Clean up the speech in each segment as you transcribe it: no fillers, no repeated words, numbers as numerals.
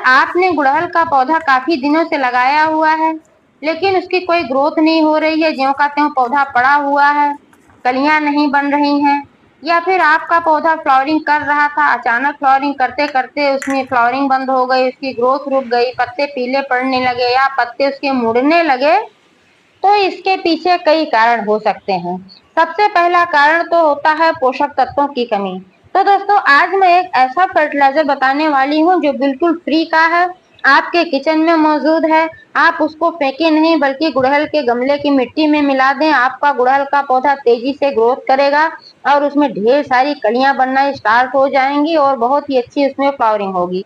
आपने गुड़हल का पौधा काफी दिनों से लगाया हुआ है, लेकिन उसकी कोई ग्रोथ नहीं हो रही है, ज्यों का त्यों पौधा पड़ा हुआ है, कलियां नहीं बन रही हैं, या फिर आपका पौधा फ्लावरिंग कर रहा था, अचानक फ्लावरिंग करते करते उसमें फ्लावरिंग बंद हो गई, उसकी ग्रोथ रुक गई, पत्ते पीले पड़ने लगे या पत्ते उसके मुड़ने लगे, तो इसके पीछे कई कारण हो सकते हैं। सबसे पहला कारण तो होता है पोषक तत्वों की कमी। तो दोस्तों, आज मैं एक ऐसा फर्टिलाइजर बताने वाली हूँ जो बिल्कुल फ्री का है, आपके किचन में मौजूद है। आप उसको फेंके नहीं, बल्कि गुड़हल के गमले की मिट्टी में मिला दें। आपका गुड़हल का पौधा तेजी से ग्रोथ करेगा और उसमें ढेर सारी कलियां बनना स्टार्ट हो जाएंगी और बहुत ही अच्छी उसमें फ्लावरिंग होगी।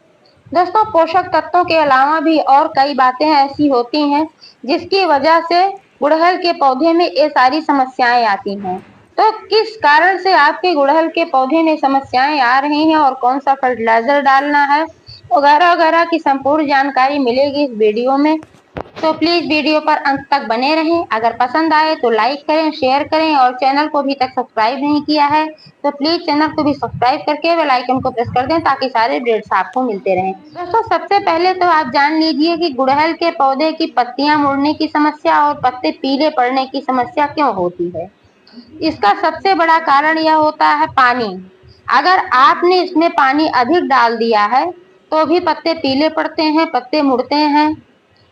दोस्तों, पोषक तत्वों के अलावा भी और कई बातें ऐसी होती हैं जिसकी वजह से गुड़हल के पौधे में ये सारी समस्याएं आती हैं। तो किस कारण से आपके गुड़हल के पौधे में समस्याएं आ रही हैं और कौन सा फर्टिलाइजर डालना है वगैरह वगैरह की संपूर्ण जानकारी मिलेगी इस वीडियो में। तो प्लीज वीडियो पर अंत तक बने रहें। अगर पसंद आए तो लाइक करें, शेयर करें और चैनल को अभी तक सब्सक्राइब नहीं किया है तो प्लीज चैनल को भी सब्सक्राइब करके बेल आइकन को प्रेस कर दें ताकि सारे अपडेट्स आपको मिलते रहें। दोस्तों, सबसे पहले तो आप जान लीजिए कि गुड़हल के पौधे की पत्तियां मुड़ने की समस्या और पत्ते पीले पड़ने की समस्या क्यों होती है। इसका सबसे बड़ा कारण यह होता है पानी। अगर आपने इसमें पानी अधिक डाल दिया है तो भी पत्ते पीले पड़ते हैं, पत्ते मुड़ते हैं,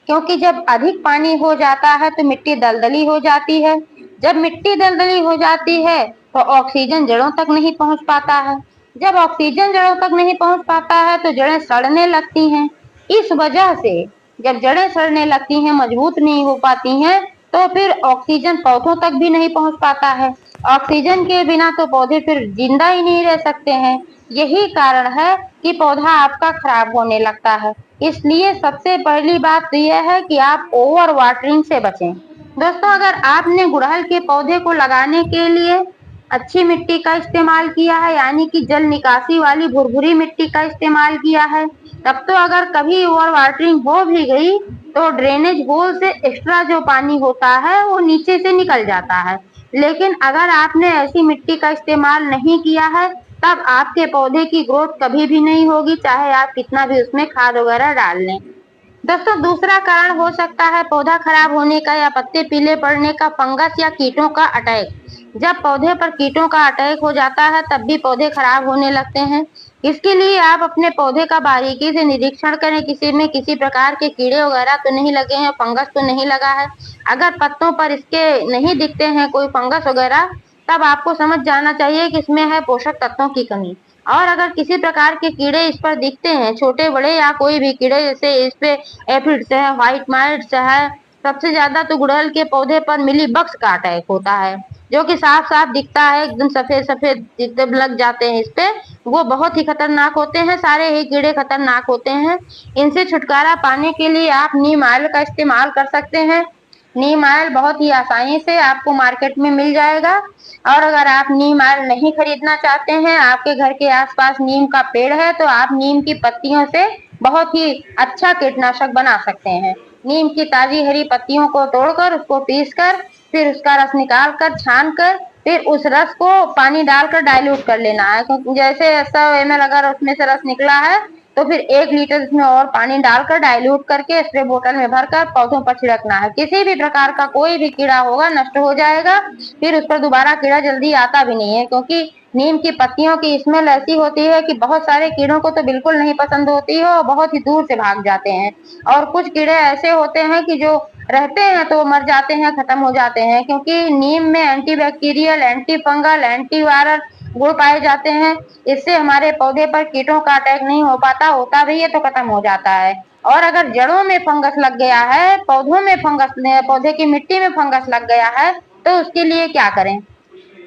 क्योंकि जब अधिक पानी हो जाता है तो मिट्टी दलदली हो जाती है। जब मिट्टी दलदली हो जाती है तो ऑक्सीजन जड़ों तक नहीं पहुंच पाता है। जब ऑक्सीजन जड़ों तक नहीं पहुंच पाता है तो जड़ें सड़ने लगती हैं। इस वजह से जब जड़ें सड़ने लगती हैं, मजबूत नहीं हो पाती हैं, तो फिर ऑक्सीजन पौधों तक भी नहीं पहुंच पाता है। ऑक्सीजन के बिना तो पौधे फिर जिंदा ही नहीं रह सकते हैं। यही कारण है कि पौधा आपका खराब होने लगता है। इसलिए सबसे पहली बात तो यह है कि आप ओवर वाटरिंग से बचें। दोस्तों, अगर आपने गुड़हल के पौधे को लगाने के लिए अच्छी मिट्टी का इस्तेमाल किया है, यानी कि जल निकासी वाली भुरभुरी मिट्टी का इस्तेमाल किया है, तब तो अगर कभी ओवर वाटरिंग हो भी गई तो ड्रेनेज होल से एक्स्ट्रा जो पानी होता है वो नीचे से निकल जाता है। लेकिन अगर आपने ऐसी मिट्टी का इस्तेमाल नहीं किया है तब आपके पौधे की ग्रोथ कभी भी नहीं होगी, चाहे आप कितना भी उसमें खाद वगैरह डाल लें। दोस्तों, दूसरा कारण हो सकता है पौधा खराब होने का या पत्ते पीले पड़ने का फंगस या कीटों का अटैक। जब पौधे पर कीटों का अटैक हो जाता है तब भी पौधे खराब होने लगते हैं। इसके लिए आप अपने पौधे का बारीकी से निरीक्षण करें, किसी में किसी प्रकार के कीड़े वगैरह तो नहीं लगे हैं, फंगस तो नहीं लगा है। अगर पत्तों पर इसके नहीं दिखते हैं कोई फंगस वगैरह, तब आपको समझ जाना चाहिए कि इसमें है पोषक तत्वों की कमी। और अगर किसी प्रकार के कीड़े इस पर दिखते हैं, छोटे बड़े या कोई भी कीड़े, जैसे इस पे एफिड्स है, व्हाइट माइट्स है, सबसे ज्यादा तो गुड़हल के पौधे पर मिली बग्स का अटैक होता है, जो कि साफ साफ दिखता है, एकदम सफेद सफेद जितने लग जाते हैं इस पे, वो बहुत ही खतरनाक होते हैं। सारे ही कीड़े खतरनाक होते हैं। इनसे छुटकारा पाने के लिए आप नीम ऑयल का इस्तेमाल कर सकते हैं। नीम ऑयल बहुत ही आसानी से आपको मार्केट में मिल जाएगा। और अगर आप नीम ऑयल नहीं खरीदना चाहते हैं, आपके घर के आसपास नीम का पेड़ है, तो आप नीम की पत्तियों से बहुत ही अच्छा कीटनाशक बना सकते हैं। नीम की ताजी हरी पत्तियों को तोड़कर उसको पीसकर फिर उसका रस निकाल कर छान कर फिर उस रस को पानी डालकर डाइल्यूट कर लेना है। जैसे 100 ml अगर उसमें से रस निकला है तो फिर 1 लीटर इसमें और पानी डालकर डाइल्यूट करके स्प्रे बोतल में भरकर पौधों पर छिड़कना है। किसी भी प्रकार का कोई भी कीड़ा होगा नष्ट हो जाएगा, फिर उस पर दोबारा कीड़ा जल्दी आता भी नहीं है, क्योंकि नीम की पत्तियों की स्मेल ऐसी होती है कि बहुत सारे कीड़ों को तो बिल्कुल नहीं पसंद होती है और बहुत ही दूर से भाग जाते हैं। और कुछ कीड़े ऐसे होते हैं कि जो रहते हैं तो मर जाते हैं, खत्म हो जाते हैं, क्योंकि नीम में एंटीबैक्टीरियल, एंटी फंगल, एंटीवायरल गुण पाए जाते हैं। इससे हमारे पौधे पर कीटों का अटैक नहीं हो पाता, होता भी है तो खत्म हो जाता है। और अगर जड़ों में फंगस लग गया है, पौधों में फंगस, पौधे की मिट्टी में फंगस लग गया है, तो उसके लिए क्या करें।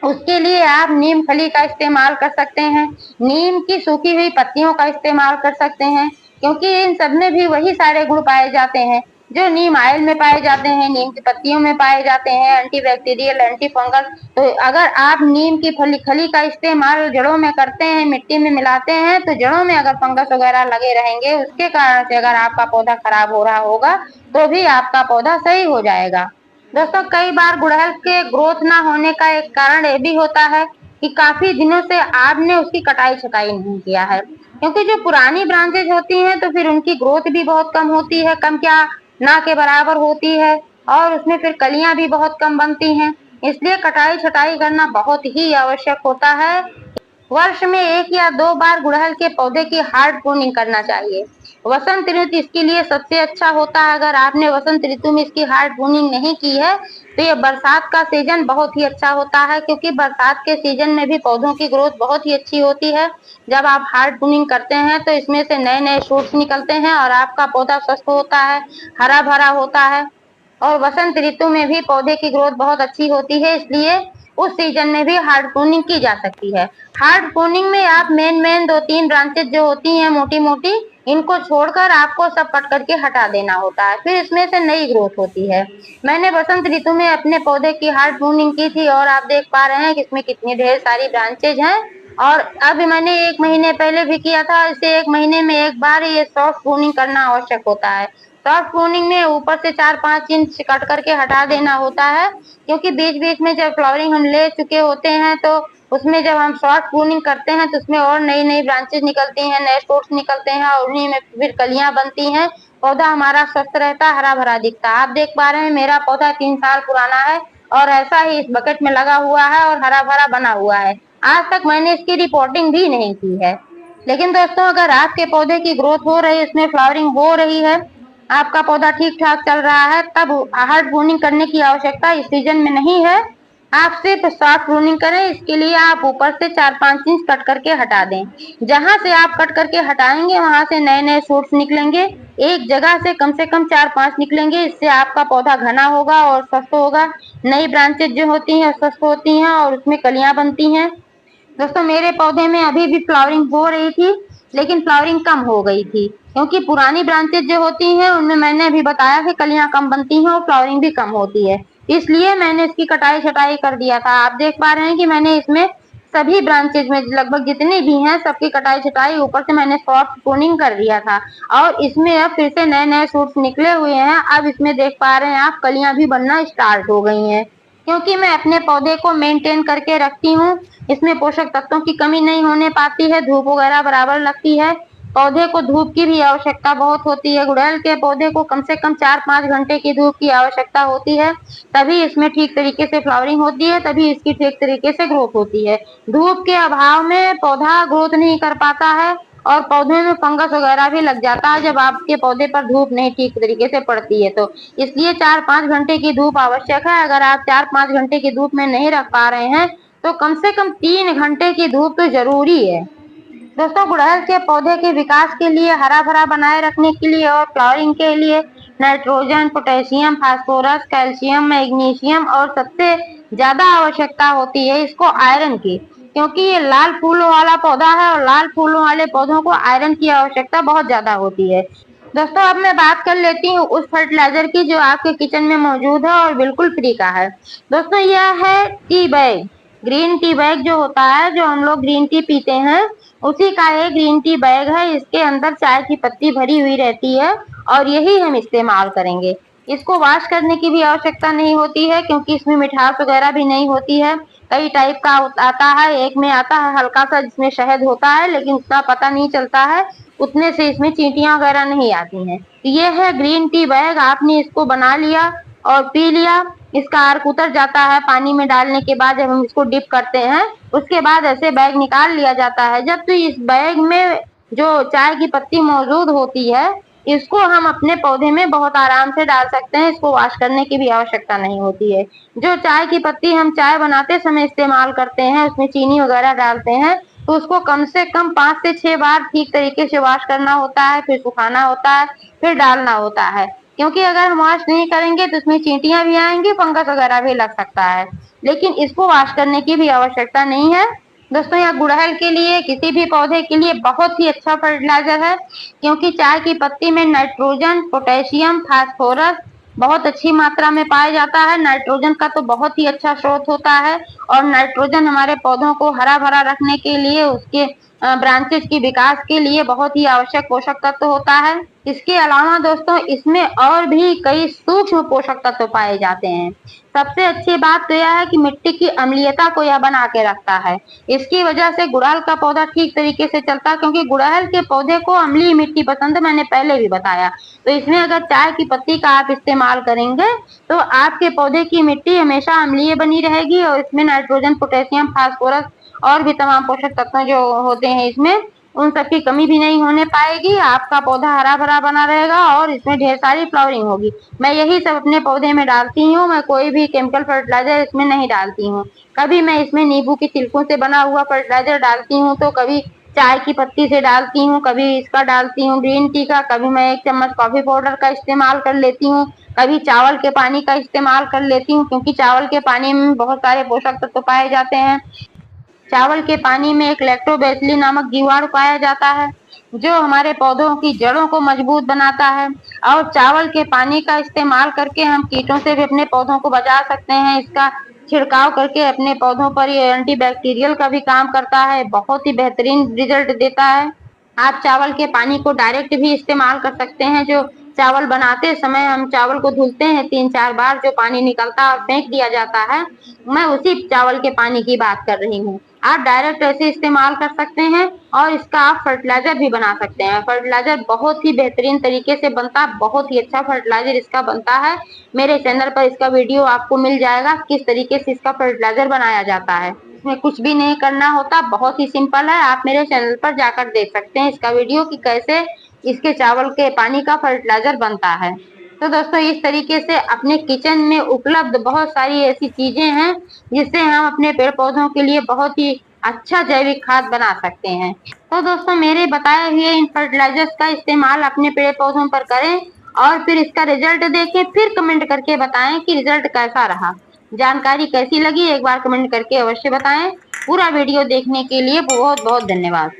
उसके लिए आप नीम खली का इस्तेमाल कर सकते हैं, नीम की सूखी हुई पत्तियों का इस्तेमाल कर सकते हैं, क्योंकि इन सब में भी वही सारे गुण पाए जाते हैं जो नीम ऑयल में पाए जाते हैं, नीम की पत्तियों में पाए जाते हैं, एंटीबैक्टीरियल, एंटी फंगल। तो अगर आप नीम की खली का इस्तेमाल जड़ों में करते हैं, मिट्टी में मिलाते हैं, तो जड़ों में अगर फंगस वगैरह लगे रहेंगे, उसके कारण से अगर आपका पौधा खराब हो रहा होगा तो भी आपका पौधा सही हो जाएगा। दोस्तों, कई बार गुड़हल के ग्रोथ ना होने का एक कारण ये भी होता है कि काफी दिनों से आपने उसकी कटाई छटाई नहीं किया है। क्योंकि जो पुरानी ब्रांचेज होती हैं तो फिर उनकी ग्रोथ भी बहुत कम होती है, कम क्या ना के बराबर होती है, और उसमें फिर कलियां भी बहुत कम बनती हैं। इसलिए कटाई छटाई करना बहुत ही आवश्यक होता है। वर्ष में 1 या 2 बार गुड़हल के पौधे की हार्ड प्रूनिंग करना चाहिए। वसंत ऋतु इसके लिए सबसे अच्छा होता है। अगर आपने वसंत ऋतु में इसकी हार्ड प्रूनिंग नहीं की है तो ये बरसात का सीजन बहुत ही अच्छा होता है, क्योंकि बरसात के सीजन में भी पौधों की ग्रोथ बहुत ही अच्छी होती है। जब आप हार्ड प्रूनिंग करते हैं तो इसमें से नए नए शूट्स निकलते हैं और आपका पौधा स्वस्थ होता है, हरा भरा होता है। और वसंत ऋतु में भी पौधे की ग्रोथ बहुत अच्छी होती है, इसलिए उस सीजन में भी हार्ड प्रूनिंग की जा सकती है। हार्ड प्रूनिंग में आप मेन 2-3 ब्रांचेज जो होती हैं मोटी मोटी, इनको छोड़कर आपको सब कट करके हटा देना होता है, फिर इसमें से नई ग्रोथ होती है। मैंने बसंत ऋतु में अपने पौधे की हार्ड प्रूनिंग की थी और आप देख पा रहे हैं कि इसमें कितनी ढेर सारी ब्रांचेज हैं। और अब मैंने 1 महीने पहले भी किया था, इसे 1 महीने में 1 बार ये सॉफ्ट प्रूनिंग करना आवश्यक होता है। सॉफ्ट प्रूनिंग में ऊपर से 4-5 इंच कट करके हटा देना होता है, क्योंकि बीच बीच में जब फ्लावरिंग हम ले चुके होते हैं तो उसमें जब हम शॉर्ट प्रूनिंग करते हैं तो उसमें और नई नई ब्रांचेज निकलती हैं, नए शूट्स निकलते हैं और उन्हीं में फिर कलियां बनती हैं। पौधा हमारा स्वस्थ रहता है, हरा भरा दिखता है। आप देख पा रहे हैं मेरा पौधा 3 साल पुराना है और ऐसा ही इस बकेट में लगा हुआ है और हरा भरा बना हुआ है। आज तक मैंने इसकी रिपोर्टिंग भी नहीं की है। लेकिन दोस्तों, अगर आपके पौधे की ग्रोथ हो रही है, इसमें फ्लावरिंग हो रही है, आपका पौधा ठीक ठाक चल रहा है, तब हार्ड प्रूनिंग करने की आवश्यकता इस सीजन में नहीं है। आप सिर्फ सॉफ्ट प्रूनिंग करें। इसके लिए आप ऊपर से 4-5 इंच कट करके हटा दें। जहां से आप कट करके हटाएंगे वहां से नए नए शूट्स निकलेंगे। एक जगह से कम 4-5 निकलेंगे। इससे आपका पौधा घना होगा और स्वस्थ होगा। नई ब्रांचेज जो होती हैं स्वस्थ होती हैं और उसमें कलियां बनती हैं। दोस्तों, मेरे पौधे में अभी भी फ्लावरिंग हो रही थी, लेकिन फ्लावरिंग कम हो गई थी, क्योंकि पुरानी ब्रांचेज जो होती हैं उनमें मैंने अभी बताया कि कलियां कम बनती हैं और फ्लावरिंग भी कम होती है। इसलिए मैंने इसकी कटाई छटाई कर दिया था। आप देख पा रहे हैं कि मैंने इसमें सभी ब्रांचेज में लगभग जितनी भी हैं सबकी कटाई छटाई ऊपर से मैंने सॉफ्ट प्रूनिंग कर दिया था। और इसमें अब फिर से नए नए शूट्स निकले हुए हैं। अब इसमें देख पा रहे हैं आप कलियां भी बनना स्टार्ट हो गई हैं, क्योंकि मैं अपने पौधे को मेंटेन करके रखती हूँ। इसमें पोषक तत्वों की कमी नहीं होने पाती है, धूप वगैरह बराबर लगती है। पौधे को धूप की भी आवश्यकता बहुत होती है। गुड़हल के पौधे को कम से कम 4-5 घंटे की धूप की आवश्यकता होती है, तभी इसमें ठीक तरीके से फ्लावरिंग होती है, तभी इसकी ठीक तरीके से ग्रोथ होती है। धूप के अभाव में पौधा ग्रोथ नहीं कर पाता है और पौधे में फंगस वगैरह भी लग जाता है जब आपके पौधे पर धूप नहीं ठीक तरीके से पड़ती है तो। इसलिए 4-5 घंटे की धूप आवश्यक है। अगर आप 4-5 घंटे की धूप में नहीं रख पा रहे हैं तो कम से कम 3 घंटे की धूप तो जरूरी है। दोस्तों, गुड़हल के पौधे के विकास के लिए, हरा भरा बनाए रखने के लिए और फ्लावरिंग के लिए nitrogen, potassium, phosphorus, calcium, magnesium और सबसे ज्यादा आवश्यकता होती है इसको आयरन की, क्योंकि ये लाल फूलों वाला पौधा है और लाल फूलों वाले पौधों को आयरन की आवश्यकता बहुत ज्यादा होती है। दोस्तों, अब मैं बात कर लेती हूँ उस फर्टिलाइजर की जो आपके किचन में मौजूद है और बिल्कुल फ्री का है। दोस्तों, यह है tea bag. Green tea bag जो होता है, जो हम लोग ग्रीन टी पीते हैं, उसी का एक ग्रीन टी बैग है। इसके अंदर चाय की पत्ती भरी हुई रहती है और यही हम इस्तेमाल करेंगे। इसको वॉश करने की भी आवश्यकता नहीं होती है, क्योंकि इसमें मिठास वगैरह भी नहीं होती है। कई टाइप का आता है, एक में आता है हल्का सा जिसमें शहद होता है, लेकिन उतना पता नहीं चलता है, उतने से इसमें चींटियां वगैरह नहीं आती हैं। ये है ग्रीन टी बैग। आपने इसको बना लिया और पी लिया। इसका अर्क उतर जाता है पानी में डालने के बाद, जब हम इसको डिप करते हैं उसके बाद ऐसे बैग निकाल लिया जाता है। जब तो इस बैग में जो चाय की पत्ती मौजूद होती है, इसको हम अपने पौधे में बहुत आराम से डाल सकते हैं। इसको वॉश करने की भी आवश्यकता नहीं होती है। जो चाय की पत्ती हम चाय बनाते समय इस्तेमाल करते हैं, उसमें चीनी वगैरह डालते हैं, तो उसको कम से कम 5 से 6 बार ठीक तरीके से वॉश करना होता है, फिर सुखाना होता है, फिर डालना होता है। क्योंकि अगर हम वॉश नहीं करेंगे तो उसमें चींटियां भी आएंगी, फंगस वगैरह भी लग सकता है। लेकिन इसको वॉश करने की भी आवश्यकता नहीं है। दोस्तों, यह गुड़हल के लिए, किसी भी पौधे के लिए बहुत ही अच्छा फर्टिलाइजर है, क्योंकि चाय की पत्ती में नाइट्रोजन, पोटेशियम, फास्फोरस बहुत अच्छी मात्रा में पाया जाता है। नाइट्रोजन का तो बहुत ही अच्छा स्रोत होता है और नाइट्रोजन हमारे पौधों को हरा भरा रखने के लिए, उसके ब्रांचेज की विकास के लिए बहुत ही आवश्यक पोषक तत्व होता है। इसके अलावा दोस्तों इसमें और भी कई सूक्ष्म पोषक तत्व पाए जाते हैं। सबसे अच्छी बात तो यह है कि मिट्टी की अम्लीयता को यह बना के रखता है। इसकी वजह से गुड़हल का पौधा ठीक तरीके से चलता है, क्योंकि गुड़हल के पौधे को अम्लीय मिट्टी पसंद है, मैंने पहले भी बताया। तो इसमें अगर चाय की पत्ती का आप इस्तेमाल करेंगे तो आपके पौधे की मिट्टी हमेशा अम्लीय बनी रहेगी और इसमें नाइट्रोजन, पोटेशियम, फास्फोरस और भी तमाम पोषक तत्व जो होते हैं इसमें, उन सब की कमी भी नहीं होने पाएगी। आपका पौधा हरा भरा बना रहेगा और इसमें ढेर सारी फ्लावरिंग होगी। मैं यही सब अपने पौधे में डालती हूँ। मैं कोई भी केमिकल फर्टिलाइजर इसमें नहीं डालती हूँ। कभी मैं इसमें नींबू के छिलकों से बना हुआ फर्टिलाइजर डालती हूँ, तो कभी चाय की पत्ती से डालती हूँ, कभी इसका डालती हूँ ग्रीन टी का, कभी मैं 1 चम्मच कॉफी पाउडर का इस्तेमाल कर लेती हूँ, कभी चावल के पानी का इस्तेमाल कर लेती हूँ, क्योंकि चावल के पानी में बहुत सारे पोषक तत्व पाए जाते हैं। चावल के पानी में एक लैक्टोबैसिलस नामक जीवाणु पाया जाता है, जो हमारे पौधों की जड़ों को मजबूत बनाता है। और चावल के पानी का इस्तेमाल करके हम कीटों से भी अपने पौधों को बचा सकते हैं। इसका छिड़काव करके अपने पौधों पर ये एंटीबैक्टीरियल का भी काम करता है, बहुत ही बेहतरीन रिजल्ट देता है। आप चावल के पानी को डायरेक्ट भी इस्तेमाल कर सकते हैं। जो चावल बनाते समय हम चावल को धुलते हैं 3-4 बार, जो पानी निकलता है और फेंक दिया जाता है, मैं उसी चावल के पानी की बात कर रही हूँ। आप डायरेक्ट ऐसे इस्तेमाल कर सकते हैं और इसका आप फर्टिलाइजर भी बना सकते हैं। फर्टिलाइजर बहुत ही बेहतरीन तरीके से बनता है, बहुत ही अच्छा फर्टिलाइजर इसका बनता है। मेरे चैनल पर इसका वीडियो आपको मिल जाएगा, किस तरीके से इसका फर्टिलाइजर बनाया जाता है। इसमें कुछ भी नहीं करना होता, बहुत ही सिंपल है। आप मेरे चैनल पर जाकर देख सकते हैं इसका वीडियो कि कैसे इसके चावल के पानी का फर्टिलाइजर बनता है। तो दोस्तों इस तरीके से अपने किचन में उपलब्ध बहुत सारी ऐसी चीजें हैं जिससे हम अपने पेड़ पौधों के लिए बहुत ही अच्छा जैविक खाद बना सकते हैं। तो दोस्तों मेरे बताए हुए इन फर्टिलाइजर्स का इस्तेमाल अपने पेड़ पौधों पर करें और फिर इसका रिजल्ट देखें, फिर कमेंट करके बताएं कि रिजल्ट कैसा रहा। जानकारी कैसी लगी एक बार कमेंट करके अवश्य बताएं। पूरा वीडियो देखने के लिए बहुत बहुत धन्यवाद।